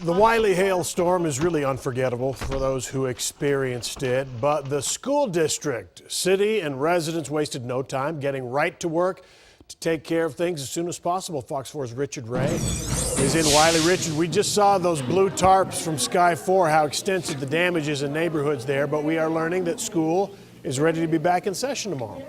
The Wylie hailstorm is really unforgettable for those who experienced it, but the school district, city, and residents wasted no time getting right to work to take care of things as soon as possible. Fox 4's Richard Ray is in Wylie. Richard, we just saw those blue tarps from Sky 4, how extensive the damage is in neighborhoods there, but we are learning that school is ready to be back in session tomorrow.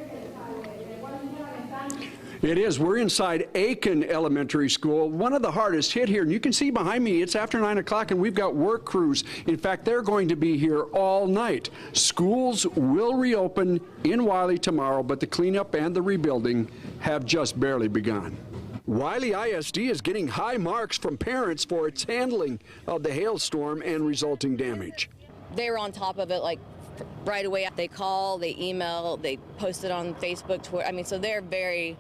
It is. We're inside Aiken Elementary School, one of the hardest hit here. And you can see behind me, it's after 9 o'clock, and we've got work crews. In fact, they're going to be here all night. Schools will reopen in Wylie tomorrow, but the cleanup and the rebuilding have just barely begun. Wylie ISD is getting high marks from parents for its handling of the hailstorm and resulting damage. They were on top of it like right away. They call, they email, they post it on Facebook, Twitter. I mean, so they're very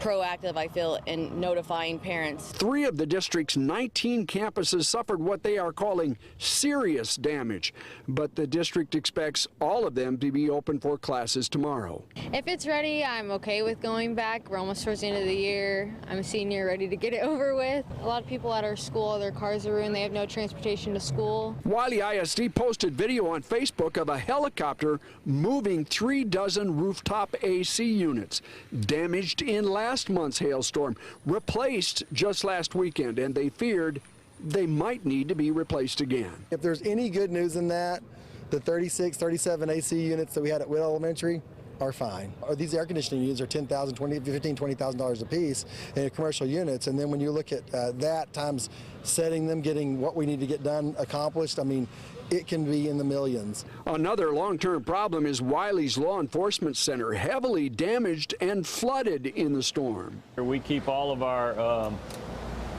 proactive, I feel, in notifying parents. 3 of the district's 19 campuses suffered what they are calling serious damage, but the district expects all of them to be open for classes tomorrow. If it's ready, I'm okay with going back. We're almost towards the end of the year. I'm a senior, ready to get it over with. A lot of people at our school, their cars are ruined. They have no transportation to school. Wylie ISD posted video on Facebook of a helicopter moving 3 dozen rooftop AC units, damaged in last month's hailstorm, replaced just last weekend, and they feared they might need to be replaced again. If there's any good news in that, the 36, 37 AC units that we had at Wylie Elementary are fine. These air conditioning units are $10,000, $15,000, $20,000 a piece in commercial units, and then when you look at that times setting them, getting what we need to get done accomplished, I mean, it can be in the millions. Another long-term problem is Wylie's law enforcement center, heavily damaged and flooded in the storm. We keep all of our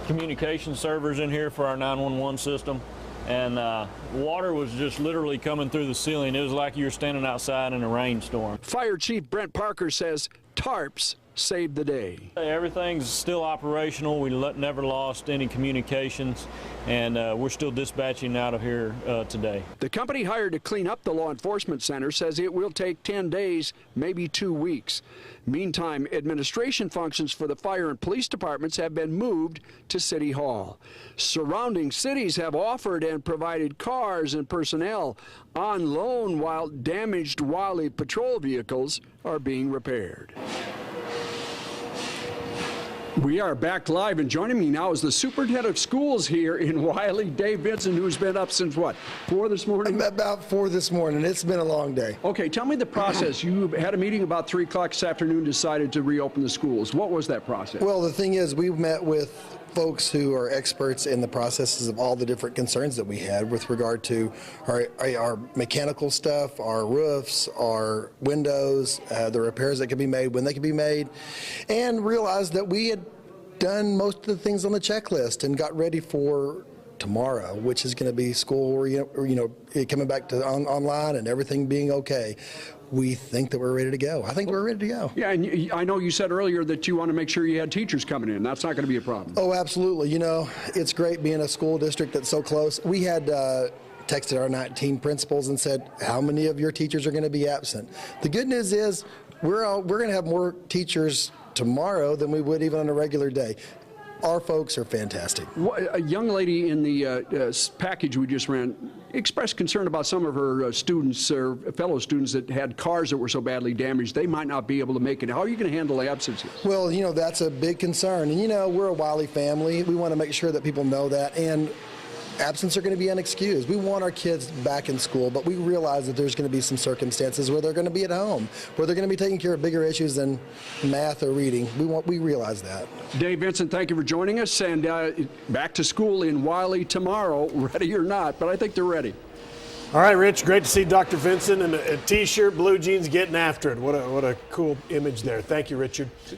communication servers in here for our 911 system, and water was just literally coming through the ceiling. It was like you were standing outside in a rainstorm. Fire Chief Brent Parker says tarps saved the day. Everything's still operational. We never lost any communications, and we're still dispatching out of here today. The company hired to clean up the law enforcement center says it will take 10 days, maybe 2 weeks. Meantime, administration functions for the fire and police departments have been moved to City Hall. Surrounding cities have offered and provided cars and personnel on loan while damaged Wylie patrol vehicles are being repaired. We are back live, and joining me now is the superintendent of schools here in Wylie, Dave Vincent, who's been up since what, 4 this morning? About 4 this morning. It's been a long day. Okay, tell me the process. You had a meeting about 3 o'clock this afternoon, decided to reopen the schools. What was that process? Well, the thing is, we met with folks who are experts in the processes of all the different concerns that we had with regard to our mechanical stuff, our roofs, our windows, the repairs that could be made, when they could be made, and realized that we had done most of the things on the checklist and got ready for tomorrow, which is going to be school, coming back to online and everything being okay. We think that we're ready to go. I think we're ready to go. Yeah, and I know you said earlier that you want to make sure you had teachers coming in. That's not going to be a problem. Oh, absolutely. You know, it's great being a school district that's so close. We had texted our 19 principals and said, how many of your teachers are going to be absent? The good news is we're going to have more teachers tomorrow than we would even on a regular day. Our folks are fantastic. A young lady in the package we just ran expressed concern about some of her students or fellow students that had cars that were so badly damaged they might not be able to make it. How are you going to handle absences? Well, you know, that's a big concern. And, you know, we're a Wylie family. We want to make sure that people know that. And absence are going to be unexcused. We want our kids back in school, but we realize that there's going to be some circumstances where they're going to be at home, where they're going to be taking care of bigger issues than math or reading. We realize that. Dave Vincent, thank you for joining us, and back to school in Wylie tomorrow, ready or not, but I think they're ready. All right, Rich, great to see Dr. Vincent in a T-shirt, blue jeans, getting after it. What a cool image there. Thank you, Richard.